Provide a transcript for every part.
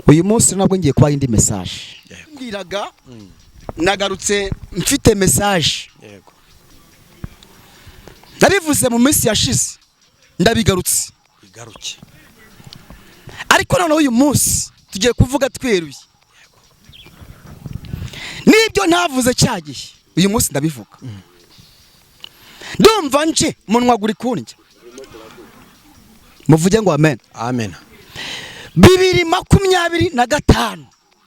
uyu munsi nabwo ngiye kubaha indi message. Mbwiraga nagarutse mfite message. Yego. Ndabivuze mu minsi yashize ndabigarutse. Igaruke. Ariko noneho uyu munsi tugiye kuvuga tweruye. Nibyo ntavuze cyagiye. Uyu munsi ndabivuga. Ndumva nje munwa guri kunjya. Muvuge ngo amen. Amen. 2025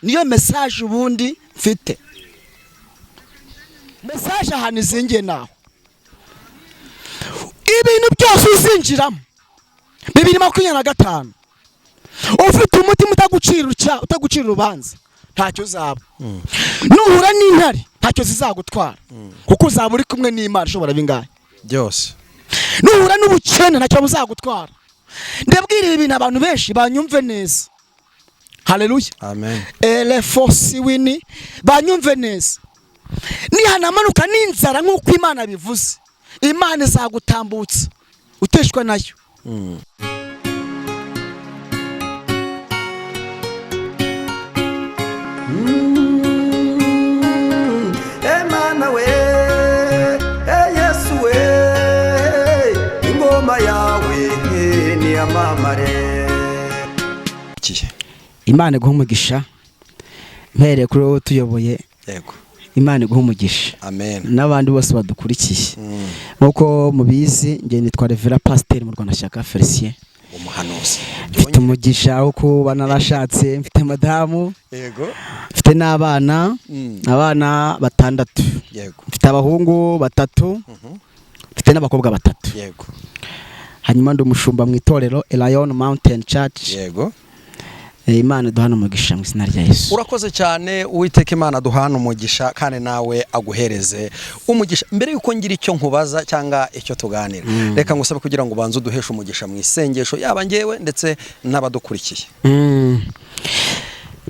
niyo message ubundi mfite. Message ahantu izingiye naho. Ibintu byose uzinjiramo 2025 ufite umutima utagucira urubanza ntacyo uzaba. Nuhura n'intare ntacyo zizagutwara kuko uzaba uri kumwe n'Imana ishobora bingahe byose. Nuhura n'ubukene ntacyo buzagutwara. Ndabwira ibi bintu abantu benshi banyumve neza. Haleluya. Amen. Ele force wini banyumve neza. Nihanamanuka n'inzara nk'uko Imana bivuze, Imana izagutambutsa uteshwa nayo. Emana we, Yesu we, ingoma yawe ni amamare. Imana iguha umugisha mpere kuri wowe tuyoboye. Yego. Imana iguha umugisha. Amen. N'abandi bose badukurikiye. Nkuko mubizi nge nitwa Revera Pasteur mu Rwanda Shyaka Felicien. Umuhanuzi. Mfite umugisha wo kuba narashatse, mfite madamu. Yego. Mfite n'abana, abana 6. Yego. Mfite abahungu 3. Mfite n'abakobwa 3. Yego. Hanyuma ndi umushumba mu itorero Lion Mountain Church. Yego. Imana duhana umugisha mu izina rya Yesu. Urakoze cyane Uwiteka Imana duhana umugisha kandi nawe aguhereze umugisha. Mbere yuko ngira icyo nkubaza cyangwa icyo tuganira, reka ngusabe kugira ngo ubanze uduheshe umugisha mu isengesho yaba ngewe ndetse n'abadukurikiye.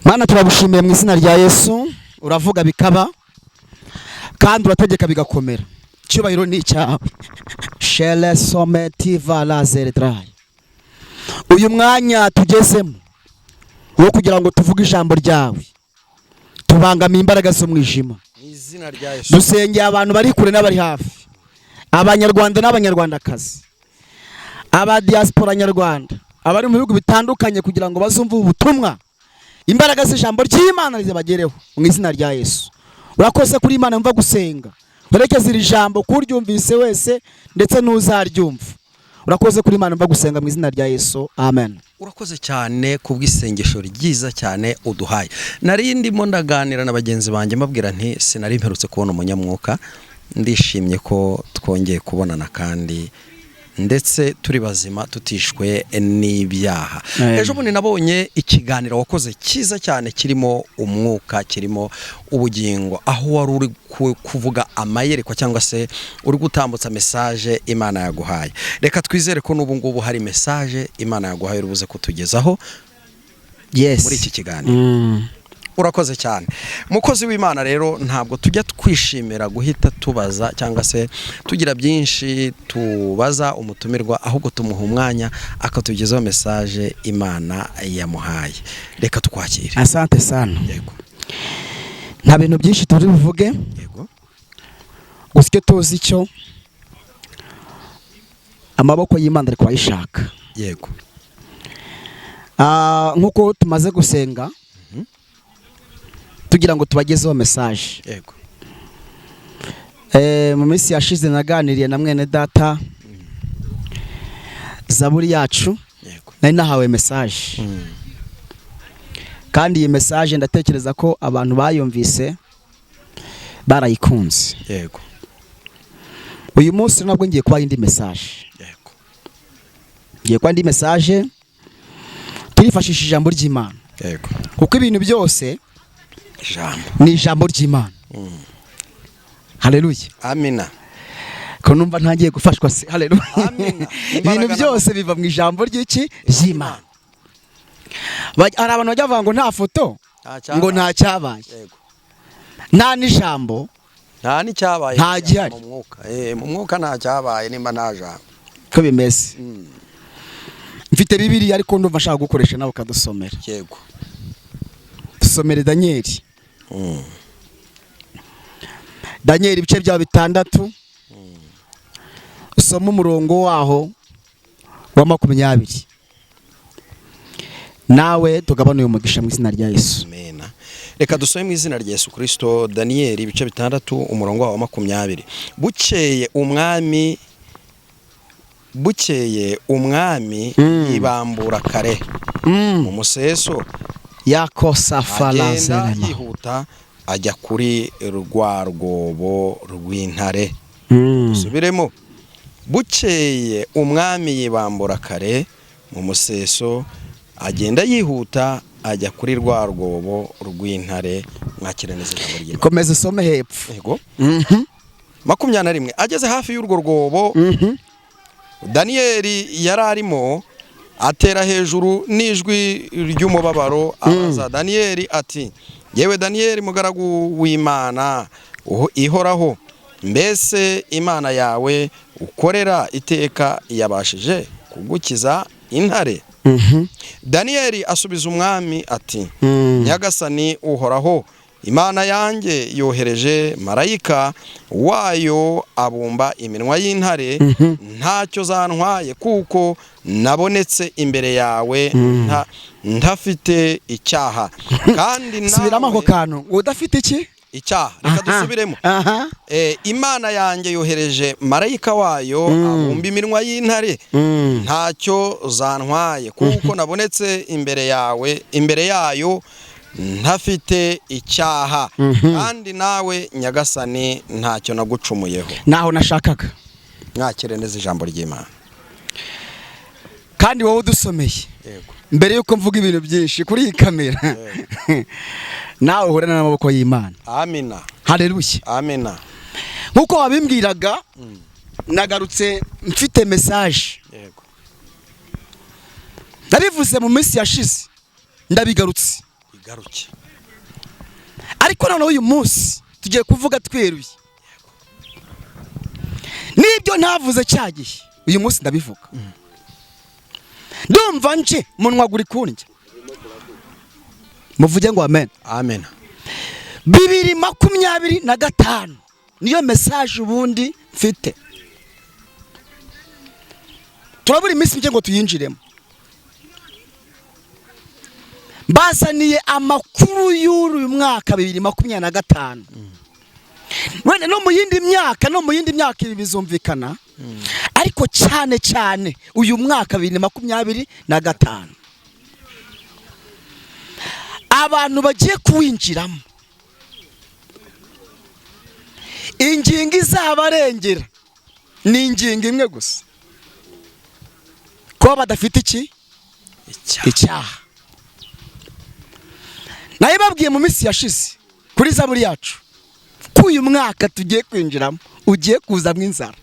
Mana turagushimiye mu izina rya Yesu, uravuga bikaba kandi urategeka bigakomera. Cyubahiro ni cyawe. Shele sometiva lazere dry. Uyu mwanya tugezemo wo kugira ngo tuvuge ijambo ryawe, tubangamiye imbaraga zo mwijima. Izina rya Yesu. Dusengeye abantu bari kure n'abari hafi, abanyarwanda n'abanyarwandakazi, aba diaspora nyarwanda, abari mu bihugu bitandukanye kugira ngo bazumve ubutumwa, imbaraga z'ijambo ry'Imana zibagereho mu izina rya Yesu. Urakoze kuri Imana mva gusenga, werekeze iri jambo kuryumvise wese ndetse n'uzaryumva. Urakoze kuri Imana mva gusenga mu izina rya Yesu. Amen. Urakoze cyane kubw'isengesho ryiza cyane uduhaye. Nari ndimo ndaganira na bagenzi banjye mbabwira nti sinari mperutse kubona umunyamwuka, ndishimye ko twongeye kubonana kandi ndetse turi bazima tutishwe n'ibyaha. Ejo bundi nabonye ikiganiro wakoze cyiza cyane kirimo umwuka, kirimo ubugingo, aho wari uri kuvuga amayerekwa cyangwa se uri gutambutsa message Imana yaguhaye. Reka twizere ko n'ubu ngubu hari message Imana yaguhaye urubuze kutugezaho muri iki kiganiro. Urakoze cyane mukozi w'Imana. Rero ntabwo tujya twishimira guhita tubaza cyangwa se tugira byinshi tubaza umutumirwa, ahubwo tumuha umwanya akatugezaho message Imana yamuhaye. Reka tukwakire. Asante sana. Yego. Nta bintu byinshi turi buvuge. Yego. Usike tuzi icyo amaboko y'Imana ari kwayishaka. Yego. Nkuko tumaze gusenga tugira ngo tubagezeho message. Yego. Mu minsi yashize naganiriye na mwene data Zaburi yacu. Yego. Nari nahawe message. Kandi iyi message ndatekereza ko abantu bayumvise barayikunze. Yego. Uyu munsi nabwo ngiye kubaha indi message. Yego. Ngiye kubaha indi message turifashisha ijambo ry'Imana. Yego. Kuko ibintu byose ijambo ni ijambo ry'Imana. Haleluya. Amina. Ko numva ntangiye gufashwa se. Haleluya. Amina. Ibintu byose biva mu ijambo ry'iki ry'Imana. Hari abantu bajya bavuga ngo nta foto ngo nta cyabaye. Yego. Nta n'ijambo nta n'icyabaye nta gihari mu mwuka. Mu mwuka nta cyabaye nimba nta jambo. Ko bimeze. Mfite Bibiliya ariko ndumva nshaka gukoresha nawe kadusomera. Yego. dusomere Daniyeli. Daniyeli ibice byaho 6 usoma umurongo waho wa 20 nawe tugabana uyu mugisha mu izina rya Yesu. Amen. Reka dusome mu izina rya Yesu Kristo. Daniyeli ibice 6 umurongo wa 20. Bukeye umwami yibambura kare mu museso yakosafala yihuta ajya kuri rwa rwobo rw'intare. Subiremo. Bukeye umwami yibambura kare mu museso agenda yihuta ajya kuri rwa rwobo rw'intare. Mwakiraneze ijambo ry'Imana. Komeza some hepfo. Yego. 21 ageze hafi y'urwo rwobo Daniyeli yararimo atera hejuru n'ijwi ry'umubabaro abaza Daniyeli ati yewe Daniyeli mugaragu w'Imana ihoraho, mbese Imana yawe ukorera iteka yabashije kugukiza intare? Daniyeli asubiza umwami ati Nyagasani uhoraho, Imana yanjye yohereje marayika wayo abumba iminwa y'intare, ntacyo zantwaye kuko nabonetse imbere yawe ntafite icyaha. Kandi nawe subiramo ako kantu udafite iki icyaha. Reka dusubiremo. Imana yanjye yohereje marayika wayo abumba iminwa y'intare, ntacyo zantwaye kuko nabonetse imbere yayo ntafite icyaha. Kandi nawe Nyagasani ntacyo nagucumuyeho. naho nashakaga. Mwakire neza ijambo ry'Imana. Kandi wowe udusomeye Yego. mbere yuko mvuga ibintu byinshi kuri iyi kamera nawe uhorana n'amaboko y'Imana. Amina. Haleluya. Amina. Nkuko wabimbwiraga nagarutse mfite message. Yego. Ndabivuze mu minsi yashize ndabigarutse. Igaruke. Ariko none uyu munsi tugiye kuvuga tweruye. Nibyo ntavuze cyagiye uyu munsi ndabivuga. Ndumva nje munwa guri kunjye. Muvuge ngo amen. Amen. 2025 niyo message ubundi mfite. Turabura iminsi mike ngo tuyinjiremo. Bazaniye amakuru y'uyu mwaka 2025. Wenda no mu yindi myaka ibi bizumvikana. Ariko cyane uyu mwaka 2025 abantu bagiye kuwinjiramo ingingo izabarengera ni ingingo imwe gusa, ko badafite iki icyaha. Naye babwiye mu minsi yashize kuri zaburi yacu ko uyu mwaka tugiye kwinjiramo ugiye kuzamwa inzara.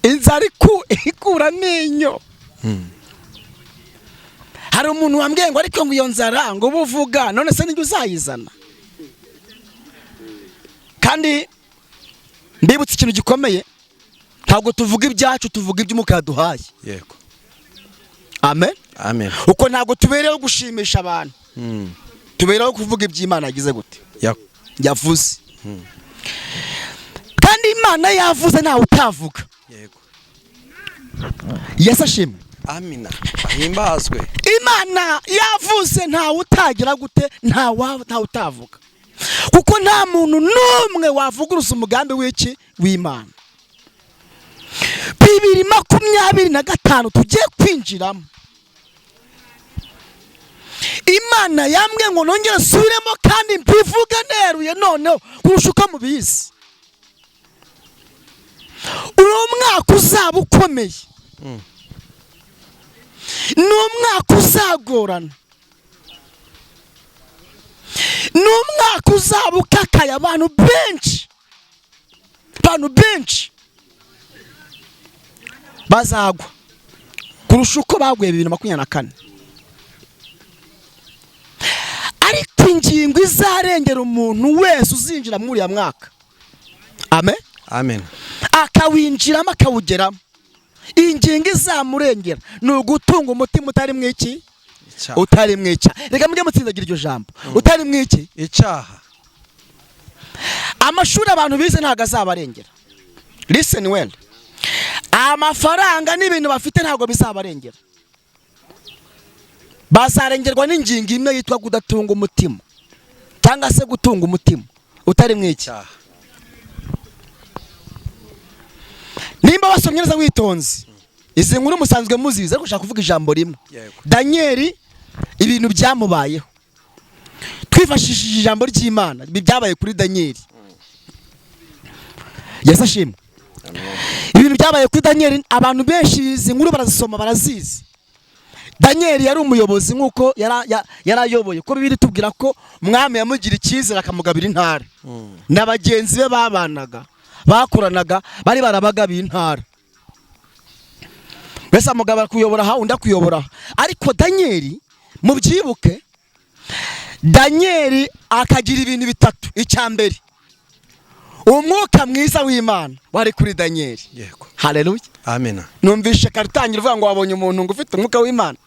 Inzara ikura amenyo. Hari umuntu wambwiye ngo ariko ngo iyo nzara ngo buvuga none se n'ijye uzayizana. Kandi mbibutse ikintu gikomeye, ntabwo tuvuga ibyacu, tuvuga iby'Umwuka yaduhaye. Yego. Amen. Amen. Uko ntabwo tubereyeho gushimisha abantu. Tubereyeho kuvuga iby'Imana yagize gute yavuze. Kandi Imana yavuze ntawe utavuga. Yego. Yesu ashimwe. Amina. Himbazwe. Imana yavuze ntawe utagira gute, ntawe utavuga. Kuko nta muntu n'umwe wavuguruza umugambi w'iki w'Imana. 2025 tugiye kwinjiramo. Imana yambwe ngo nongere subiremo kandi mbivuga neruye noneho kurusha uko mubizi. Uyu mwaka uzaba ukomeye. N'umwaka uzagorana. N'umwaka uzaba ukakaye abantu benshi bazagwa kurusha uko baguye 2024. Ariko ingingo izarengera umuntu wese uzinjira muri ya mwaka. Amen. Amen. Akawinjiramo akawugeramo. Ingingo izamurengera ni ugutunga umutima utari mwiki utari mwica. Reka mujye mutsindagira iryo jambo. Utari mwiki icyaha. Amashuri abantu bize ntago azabarengera. Listen well. Amafaranga n'ibintu bafite ntago bizabarengera. Bazarengerwa n'ingingo imwe yitwa kudatunga umutima cyangwa se gutunga umutima utari mwiki. Nimba wasomye neza witonze izi nkuru musanzwe muziza ariko ushaka kuvuga ijambo rimwe. Daniel ibintu byamubayeho twifashishije ijambo ry'Imana byabaye kuri Daniel. Yesashimwe. Ibintu byabaye kuri Daniel abantu benshi izi nkuru barazisoma barazizi. Daniel yari umuyobozi nkuko yarayoboye ko bibiri tubwira ko umwami yamugira icyizere akamugabira intara. N'abagenzi be babanaga bakoranaga bari barabaga b'intara. Bese amugabira kuyobora ha unda kuyobora. Ariko Daniel mubyibuke Daniel akagira ibintu bitatu. Icyambere umwuka mwiza w'Imana wari kuri Daniel. Yego. Haleluya. Amen. Numvishe karitangira uvuga ngo wabonye umuntu ngo ufite umwuka w'Imana.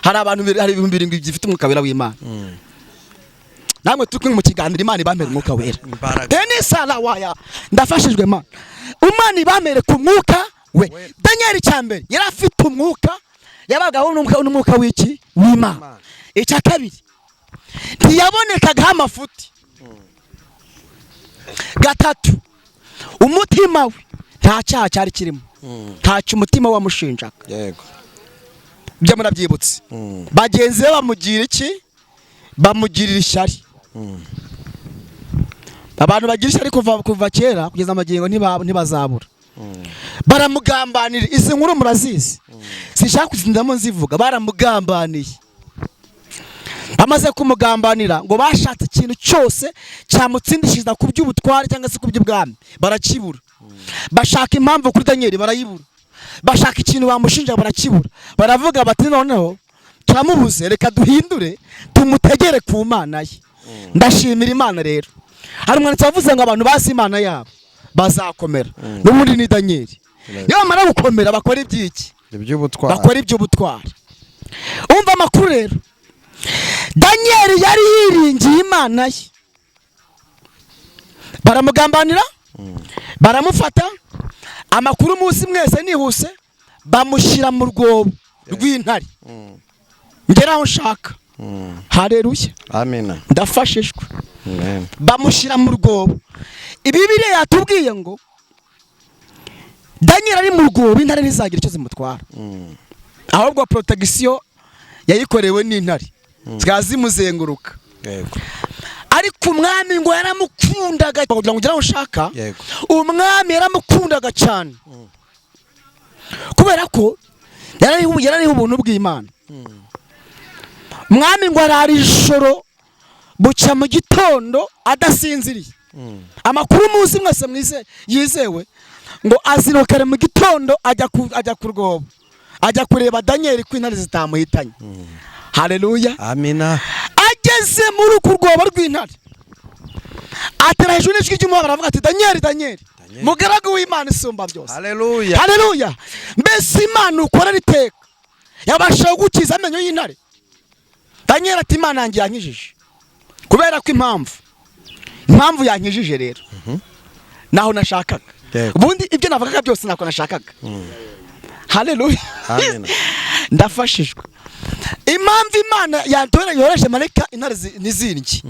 Hari abantu hari ibihumbi 7 gifite umwuka wera w'Imana. Namwe turi mu kiganiro Imana ibamere umwuka wera. Denisa la waya ndafashijwe Imana. Umana ibamere ku mwuka we. Daniel cyambere yari afite umwuka yabagaho n'umwuka w'iki w'Imana. Icya kabiri ntiyabonekaga amafuti. Gatatu umutima we nta cyaha cyari kirimo. Ntacyo umutima wamushinjaga. Yego. Byo murabyibutse. Bagenzi be bamugira iki? Bamugirira ishyari. Abantu bagira ishyari kuva kera kugeza amagingo ntibazabura. Baramugambanira. Izi nkuru murazizi. Sishaka kuzindamo nzivuga. Baramugambaniye. Bamaze kumugambanira ngo bashatse ikintu cyose cyamutsindishiriza ku by'ubutware cyangwa se ku by'ubwami barakibura. Bashaka impamvu kuri Daniel barayibura. Bashaka ikintu bamushinja barakibura. Baravuga bati noneho turamubuze reka duhindure tumutegere ku Mana ye. Ndashimira Imana rero. Hari umwanditsi wavuze ngo abantu basi Imana yabo bazakomera. N'ubundi ni Daniel. Niyo bamara gukomera bakora ibyiki? Iby'ubutware. Bakora iby'ubutware. Umva amakuru rero. Daniel yari yiringiye Imana ye. Baramugambanira. Baramufata. Amakuru munsi mwese nihuse bamushyira mu rwobo rw'intare. Ngeraho nshaka. Haleluya. Amen. Ndafashishwe. Amen. Bamushyira mu rwobo. Ibibire yatubwiye ngo Daniel ari mu rwobo intare ntizagira icyo zimutwara. Ahubwo protection yayikorewe n'intare. Zikazimuzenguruka. Yego. Ariko umwami ngo yaramukundaga kugira ngo ngeraho nshaka. Yego. Umwami yaramukundaga cyane. Kubera ko yarariho ubuntu bw'Imana. Umwami ngo arari ijoro bucya mu gitondo adasinziriye. Amakuru munsi mwese yizewe ngo azirokare mu gitondo ajya ku rwobo. Ajya kureba Daniel ko intare zitamuhitanye. Haleluya. Amina. Ageze muri ku rwobo rw'intare. Atera hejuru n'ijwi ry'umwami baravuga ati Daniel mugaragu w'Imana isumba byose. Haleluya. Haleluya. Mbese Imana ukora riteka yabasha gukiza amenyo y'intare. Daniel ati Imana yanjye yankijije. Kubera ko impamvu yankijije rero. Naho nashakaga. Ubundi ibyo navugaga byose nako nashakaga. Haleluya. Amen. Ndafashijwe. Impamvu Imana yoroheje mareka intare nizirye.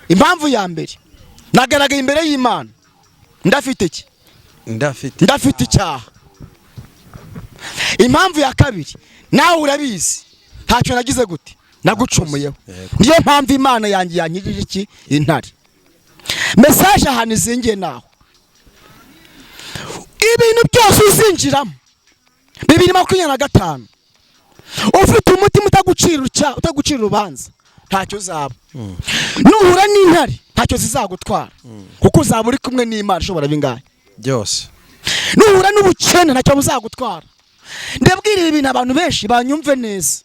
Impamvu ya mbere nagaragaye imbere y'Imana ndafite iki? Ndafite icyaha. Impamvu ya kabiri nawe urabizi ntacyo nagize gute nagucumuyeho. Niyo mpamvu Imana yanjye yankijije iki? Intare. Message ahantu izingiye naho ibintu byose uzinjiramo 2025 ufite umutima utagucira urubanza ntacyo uzaba. Nuhura n'intare ntacyo zizagutwara kuko uzaba uri kumwe n'Imana ishobora bingahe byose. Nuhura n'ubukene ntacyo buzagutwara. Ndabwira ibi bintu abantu benshi banyumve neza.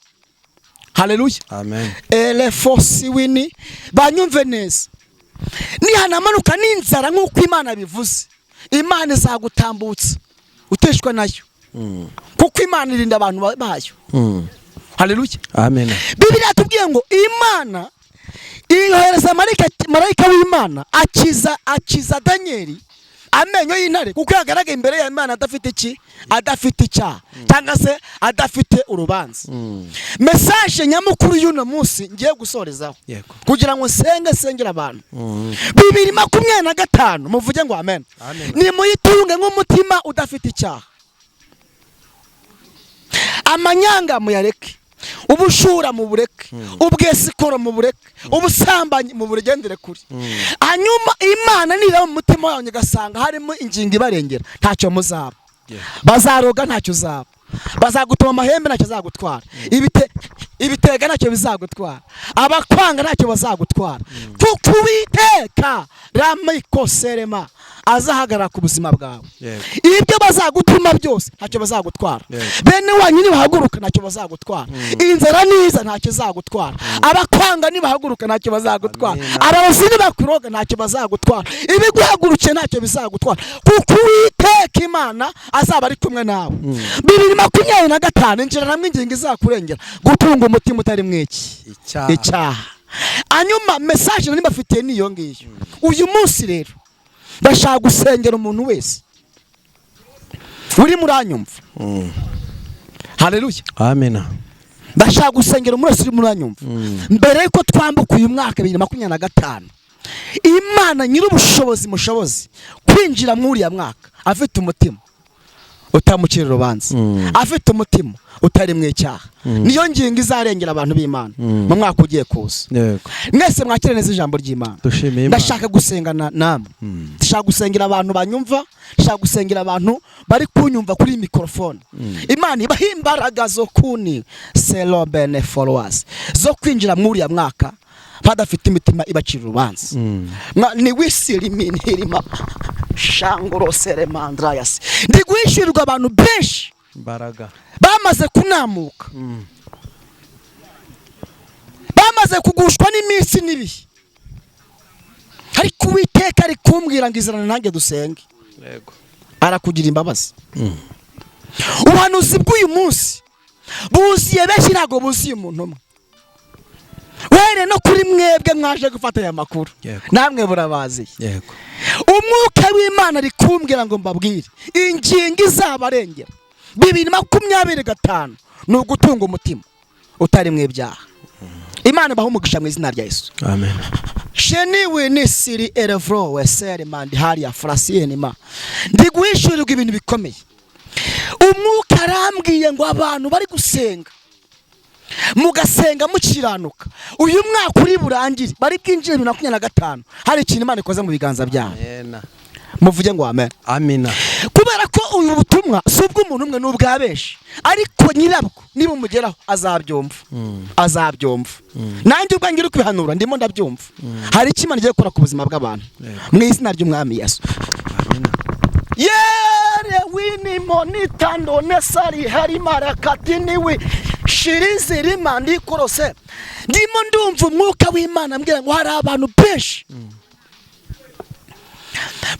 Haleluya. Amen. Ele force wini banyumve neza. Nihanamanuka n'inzara nk'uko Imana bivuze Imana izagutambutsa uteshwa nayo. Kuko Imana irinda abantu bayo. Haleluya. Amen. Bibiliya tubwiye ngo Imana iyohereza marayika w'Imana akiza Daniel amenyo y'intare kuko yagaragaye imbere ya Imana adafite icyaha cyangwa se adafite urubanza. Message nyamukuru y'uno munsi ngiye gusorezaho kugira ngo sengera abantu 2025 muvuge ngo amen. Ni muyitunge nk'umutima udafite icyaha, amanyanga muyareke, ubushura mu bureke, ubwesikoro mu bureke, ubusambanyi mu buregendere kuri. Hanyuma Imana nira mu mutima wanyu gasanga harimo ingingo ibarengera, ntacyo muzaba. Bazaroga ntacyo uzaba, bazagutuma amahembe ntacyo azagutwara, ibitega ntacyo bizagutwara, abakwanga ntacyo bazagutwara, kuko Uwiteka ramikoserema azahagarara ku buzima bwawe. Ibyo bazagutuma byose ntacyo bazagutwara, bene wanyu nibahaguruka ntacyo bazagutwara, inzara niza ntacyo bazagutwara, abakwanga nibahaguruka ntacyo bazagutwara, abarozi nibakuroga ntacyo bazagutwara, ibiguhagurukiye ntacyo bizagutwara, kuko Uwiteka Imana azaba ari kumwe nawe. 2025 injira namwe ingingo izakurengera, gutunga umutima utari mwiki icyaha. Hanyuma message nari mbafitiye niyo ngiyo. Uyu munsi rero ndashaka gusengera umuntu wese uri muranyumva. Haleluya. Amen. Ndashaka gusengera umuntu wese uri muranyumva. Mbere yuko twambuka uyu mwaka 2025, Imana nyir'ubushobozi mushobozi kwinjira muri ya mwaka afite umutima utamucira urubanza, afite umutima utari mw'icyaha. Niyo ngingo izarengera abantu b'Imana mu mwaka ugiye kuza. Mwese mwakire neza ijambo ry'Imana. Ndashaka gusengana namwe, ndashaka gusengera abantu banyumva, ndashaka gusengera abantu bari kunyumva kuri microphone. Imana ibaha imbaraga zo kuni selo bene followers zo kwinjira muri ya mwaka badafite imitima ibacira urubanza. Ni wisiri minirima shangoro seremandrayas ndi guhishirirwa abantu benshi imbaraga bamaze kunamuka, bamaze kugushwa n'iminsi n'ibihe, ariko Uwiteka ari kumbwira ngo izana nanjye dusenge. Arakugira imbabazi. Ubuhanuzi bw'uyu munsi buziye benshi, ntago buziye umuntu umwe. Were no kuri mwebwe mwaje gufata aya makuru, namwe burabazi. Umwuka w'Imana ari kumbwira ngo mbabwire ingingo izabarengera 2025 ni ugutunga umutima utari mw'ibyaha. Imana baho umugisha mu izina rya Yesu. Amen. Sheniwe nisiri erevro wesere mandi hariya frasienima ndi guhishurirwa ibintu bikomeye. Umwuka arambwiye ngo abantu bari gusenga mugasenga mukiranuka, uyu mwaka uri burangire bari bwinjire 2025 hari ikintu Imana ikoze mu biganza byawe. Muvuge ngo amen. Amina. Kubera ko uyu butumwa subwo umuntu umwe n'ubwa benshi, ariko nyirabwo niba umugeraho azabyumva. Azabyumva. Nanjye ubwo ngira kubihanura ndimo ndabyumva. Hari ikimana giye gukora ku buzima bw'abantu mu izina ry'Umwami Yesu. Amina. Yere wini monitando nesari hari marakati niwe shirizi rimandi korose. Ndimo ndumva umwuka w'Imana ambwira ngo hari abantu benshi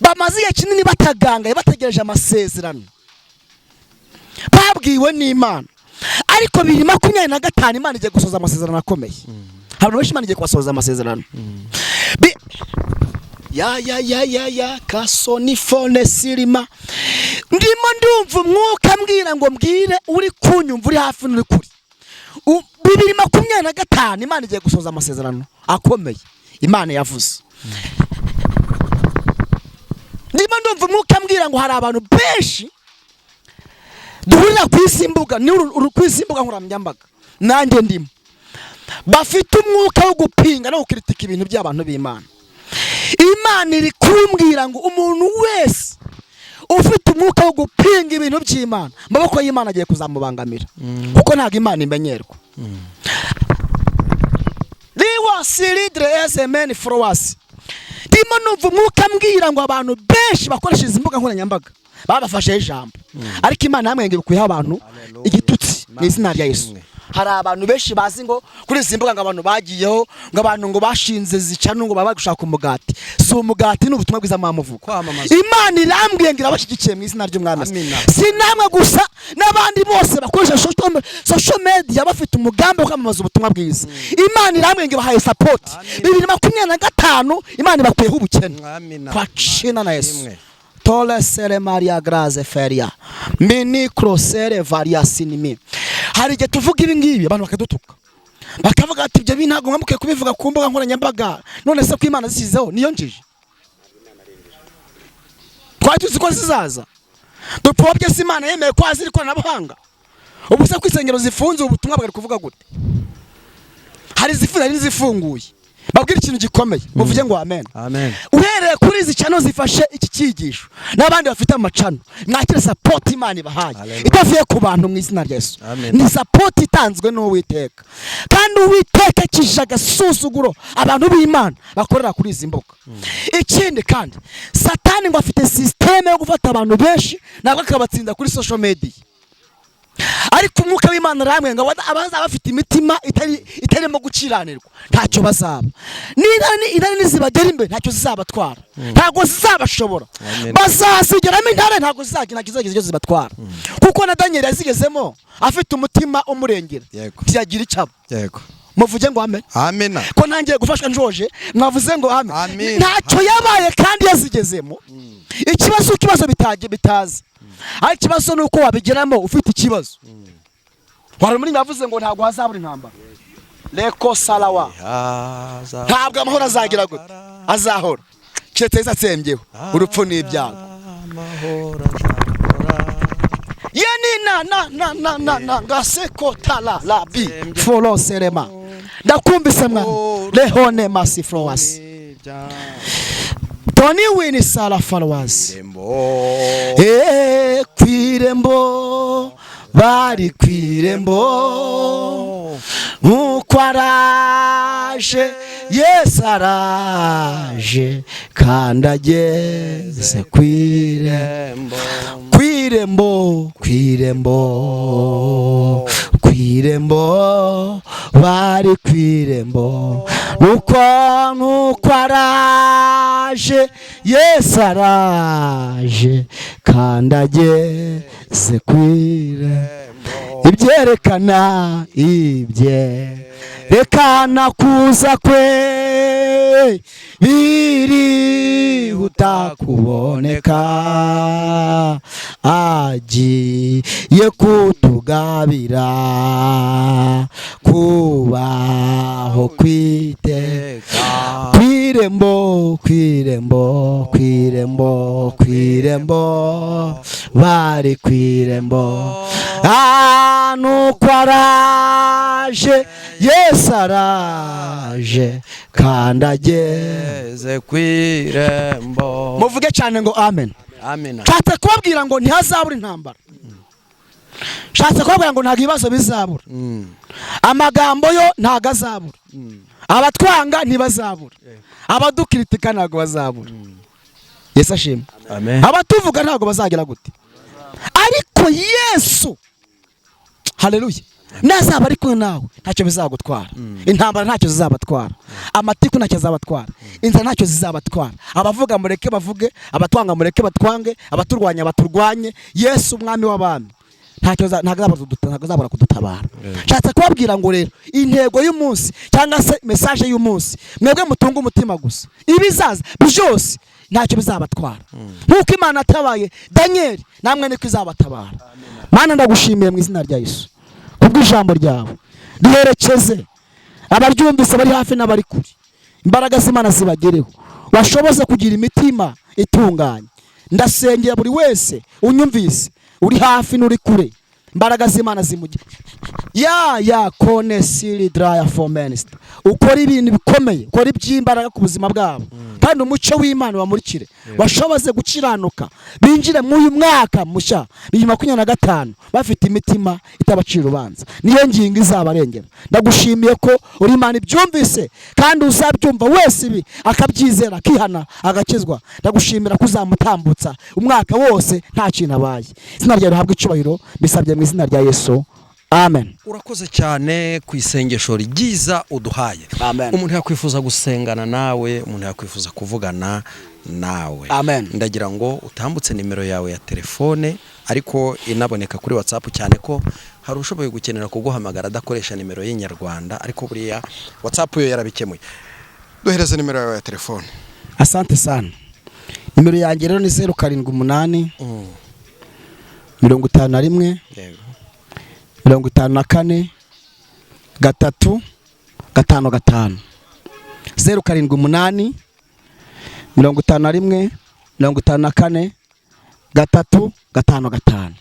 bamaze igihe kinini batagangaye bategereje amasezerano babwiwe n'Imana, ariko 2025 Imana igiye gusoza amasezerano akomeye. Abantu benshi Imana igiye kubasoza amasezerano. Ya kasoni fone sirima. Ndimo ndumva umwuka ambwira ngo mbwire uri kunyumva uri hafi n'uri kuri 2025 Imana igiye gusoza amasezerano akomeye Imana yavuze. Ndimo ndumva umwuka ambwira ngo hari abantu benshi duhurira ku isimbuga, ni urukwisimbuga nkuramyambaga nanjye ndimo, bafite umwuka wo gupinga no gukritika ibintu by'abantu b'Imana. Imana iri kumbwira ngo umuntu wese ufite umwuka wo gupinga ibintu by'Imana, maboko y'Imana agiye kuzamubangamira kuko ntago Imana imenyerwa. Liwa silidre ese men followers. Ndimo numva umwuka ambwira ngo abantu benshi bakoresha imbuga nkoranyambaga babafashe ijambo, ariko Imana yamwengera kuyiha abantu igitutsi mu izina rya Yesu. hari abantu benshi bazi ngo kuri izi mbuga ngo abantu bagiyeho ngo abantu ngo bashinze zicana ngo baba gushaka umugati. Si umugati ni ubutumwa bwiza mwamuvuga. Imana irambwiye ngo irabashyigikiye mu izina ry'Umwami. Si namwe gusa n'abandi bose bakoresha social media bafite umugambi wo kwamamaza ubutumwa bwiza. Imana irambwiye ngo ibahaye support. 2025 Imana ibakuyeho ubukene. Kwa China na Yesu. Tole sere Maria Graze Feria. Mini crosere variasinimi. Hari igihe tuvuga ibi ngibi abantu bakadutuka. Bakavuga ati ibyo bintu ntabwo mwamuke kubivuga ku mbuga nkoranyambaga. None se ko Imana zisizeho niyo njije. Twari tuzi ko zizaza. Dupfobye se Imana yemeye ko aziri ikoranabuhanga. Ubu se kwisengero zifunze ubutumwa bwari kuvuga gute? Hari zifunze n'izifunguye. Babwira ikintu gikomeye muvuge ngo amen. Amen. Uhereye kuri izi cano zifashe iki cyigisho n'abandi bafite amacano mwakire support Imana ibahaye itavuye ku bantu mu izina rya Yesu. Ni support itanzwe n'Uwiteka kandi Uwiteka kishaga susuguro abantu b'Imana bakorera kuri izi mbuga. Ikindi kandi Satani ngo afite system yo gufata abantu benshi nabwo akabatsinda kuri social media. Ariko umwuka w'Imana ramwe ngo abaza bafite imitima itarimo guciranirwa ntacyo bazaba. Intare nizibagera imbere ntacyo zizabatwara. Ntago zizabashobora. Bazasigeramo intare ntago zizageze zibatwara. Kuko na Daniel yazigezemo afite umutima umurengera. Tiyagira icyabo. Yego. Muvuge ngo amen. Amen. Ko nangiye gufashwa njoje mwavuze ngo amen. Ntacyo yabaye kandi yazigezemo. Ikibazo bitaza. Ari kibazo nuko wabigeramo ufite ikibazo. Wari muri yavuze ngo ntago hazabura intambara. Leko salawa. Ntabwo amahoro azagira gute? Azahora. Cyeteza atsembyeho. Urupfu n'ibyago. Yeni na ngaseko tala la bi folo serema. Ndakumbise mwana. Lehone masi flowers. Tony wini sala followers. Kwirembo bari kwirembo mukwaraje Yesu araje kandageze kwirembo bari kwirembo mukwaraje Yesu araje kandageze kwirembo. Ibyerekana kuza kwe biri utakuboneka agiye kutugabira kubaho kwiteka. Kwirembo bari kwirembo nuko araje Yesu araje kandageze kwirembo. Muvuge cyane ngo amen. Amen. Nshatse kubabwira ngo ntihazabura intambara. Nshatse kubabwira ngo ntago ibibazo bizabura. Amagambo yo ntago azabura. Abatwanga ntibazabura. Abadukritika ntago bazabura. Yesu ashimwe. Amen. Abatuvuga ntago bazagira gute? Ariko Yesu haleluya nazaba ariko nawe ntacyo bizagutwara. Intambara ntacyo zizabatwara. Amatiku ntacyo zabatwara. Inzara ntacyo zizabatwara. Abavuga mureke bavuge, abatwanga mureke batwange, abaturwanya baturwanye. Yesu umwami w'abami ntacyo zabura kudutabara. Nshatse kubabwira ngo rero intego y'umunsi cyangwa se message y'umunsi mwebwe mutunga umutima gusa. Ibizaza byose ntacyo bizabatwara. Nkuko Imana atabaye Daniel namwe niko izabatabara. Mana ndagushimiye mu izina rya Yesu kubw'ijambo ryawe. Duherekeze abaryumvise bari hafi n'abari kure. Imbaraga z'Imana zibagereho. Bashoboze kugira imitima itunganye. Ndasengera buri wese unyumvise uri hafi n'uri kure. Imbaraga z'Imana zimujye. Ya kone siri draya for minister. Ukora ibintu bikomeye, ukora iby'imbaraga ku buzima bwabo. Kandi umucyo w'Imana wamurikire. Washoboze gukiranuka. Binjire mu uyu mwaka mushya 2025 bafite imitima itabacira urubanza. Niyo ngingo izabarengera. Ndagushimiye ko uri Imana ibyumvise kandi uzabyumva wese ibi akabyizera kihana agakizwa. Ndagushimira kuzamutambutsa umwaka wose nta kintu abaye. Izina ryawe rihabwe icubahiro bisabye mu izina rya Yesu. amen. urakoze cyane ku isengesho ryiza uduhaye. Amen. Umuntu yakwifuza gusengana nawe, umuntu yakwifuza kuvugana nawe, Amen. ndagira ngo utambutse nimero yawe ya telefone, ariko inaboneka kuri WhatsApp, cyane ko hari ushoboye gukenera kuguhamagara adakoresha nimero y'inyarwanda, ariko buriya WhatsApp yo yarabikemuye. Duhereze nimero yawe ya telefone. Asante sana. Nimero yanjye rero ni 078 51 Yego. 54 3 5 078 51 54 3 5.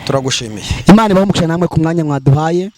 Turagushimiye. Imana ibahe umugisha namwe ku mwanya mwaduhaye.